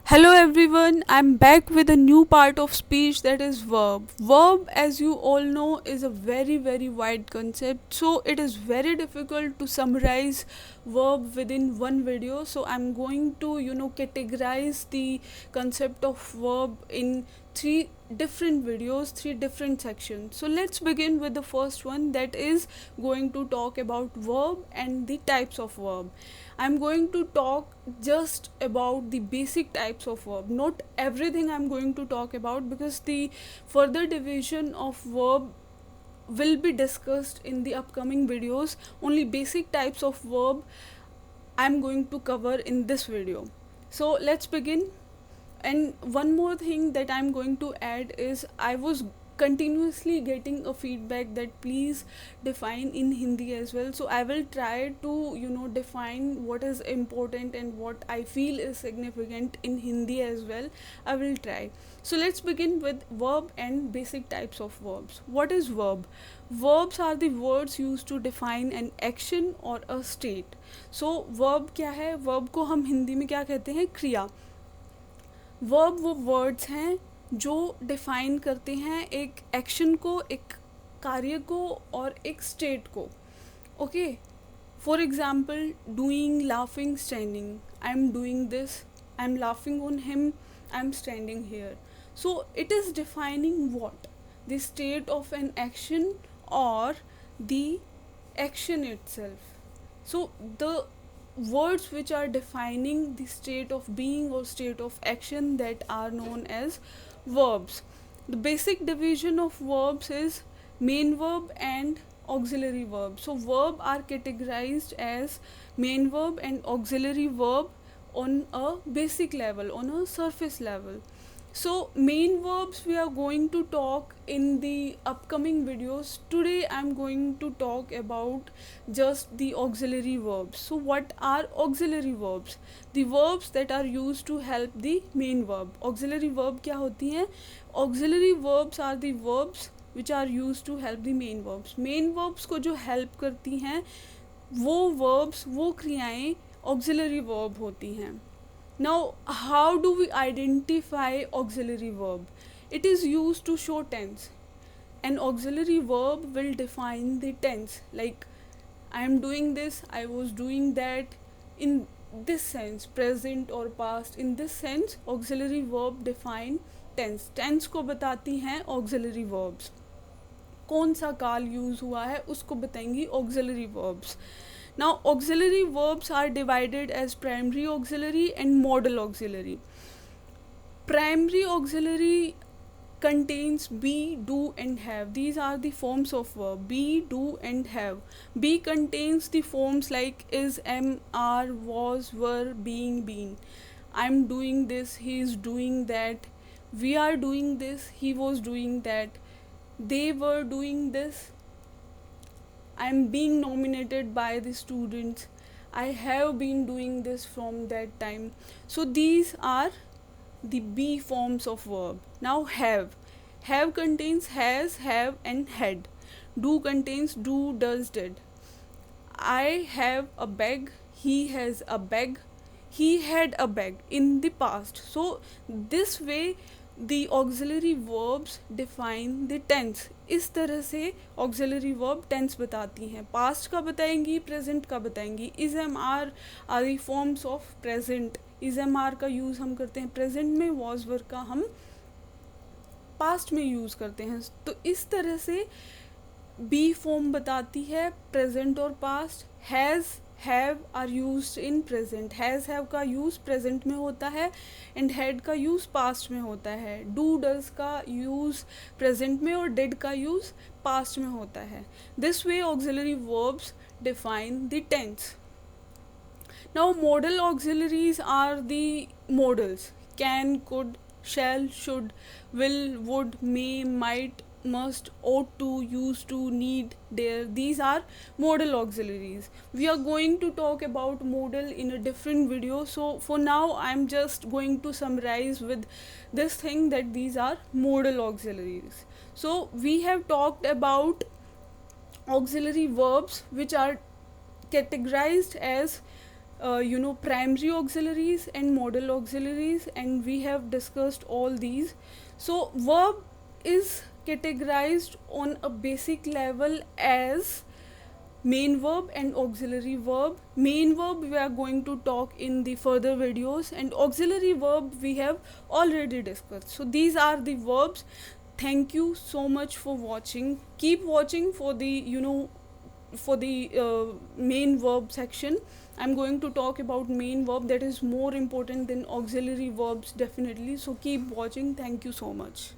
Hello everyone, I'm back with a new part of speech that is verb. Verb, as you all know, is a very wide concept, so it is very difficult to summarize verb within one video. So I'm going to, categorize the concept of verb in three different videos, three different sections. So let's begin with the first one, that is going to talk about verb and the types of verb. I'm going to talk just about the basic types of verb, not everything I'm going to talk about, because the further division of verb will be discussed in the upcoming videos. Only basic types of verb I'm going to cover in this video. So let's begin. And one more thing that I'm going to add is, I was continuously getting a feedback that please define in Hindi as well. So I will try to define what is important and what I feel is significant in Hindi as well. I will try. So let's begin with verb and basic types of verbs. What is verb? Verbs are the words used to define an action or a state. So verb क्या है? Verb को हम हिंदी में क्या कहते हैं? क्रिया. Verb वो वर्ड्स हैं जो डिफाइन करते हैं एक एक्शन को, एक कार्य को और एक स्टेट को. Okay, for example doing, laughing, standing. I am doing this, I am laughing on him, I am standing here. So it is defining what the state of an action or the action itself. So the words which are defining the state of being or state of action, that are known as verbs. The basic division of verbs is main verb and auxiliary verb. So verb are categorized as main verb and auxiliary verb on a basic level, on a surface level. So main verbs we are going to talk in the upcoming videos. Today I'm going to talk about just the auxiliary verbs. So what are auxiliary verbs? The verbs that are used to help the main verb. Auxiliary verb क्या होती हैं? Auxiliary verbs are the verbs which are used to help the main verbs. Main verbs को जो help करती हैं वो verbs, वो क्रियाएं auxiliary verb होती हैं. Now, how do we identify auxiliary verb? It is used to show tense. An auxiliary verb will define the tense, like I am doing this, I was doing that, in this sense, present or past. In this sense, auxiliary verb define tense. Tense को बताती हैं auxiliary verbs. कौन सा काल use हुआ है उसको बताएंगी auxiliary verbs. Now auxiliary verbs are divided as primary auxiliary and modal auxiliary. Primary auxiliary contains be, do and have. These are the forms of verb: be, do and have. Be contains the forms like is, am, are, was, were, being, been. I'm doing this, he is doing that, we are doing this, he was doing that, they were doing this, I'm being nominated by the students, I have been doing this from that time. So these are the be forms of verb. Now have. Have contains has, have and had. Do contains do, does, did. I have a bag, he has a bag, he had a bag in the past. So this way the auxiliary verbs define the tense. इस तरह से auxiliary verb tense बताती हैं. past का बताएंगी, present का बताएंगी. is, am, are the forms of present. is, am, are का यूज़ हम करते हैं present में, was, were का हम past में यूज़ करते हैं. तो इस तरह से be form बताती है present और past. has, have are used in present. has, have का यूज़ present में होता है and had का यूज़ past में होता है. do, does का यूज़ present में और did का यूज़ past में होता है. this way auxiliary verbs define the tense. Now modal auxiliaries are the modals: can, could, shall, should, will, would, may, might, must, ought to, used to, need, dare. These are modal auxiliaries. We are going to talk about modal in a different video. So for now I'm just going to summarize with this thing, that these are modal auxiliaries. So we have talked about auxiliary verbs which are categorized as primary auxiliaries and modal auxiliaries, and we have discussed all these. So verb is categorized on a basic level as main verb and auxiliary verb. Main verb we are going to talk in the further videos, and auxiliary verb we have already discussed. So these are the verbs. Thank you so much for watching. Keep watching for the main verb section. I'm going to talk about main verb, that is more important than auxiliary verbs definitely. So keep watching. Thank you so much.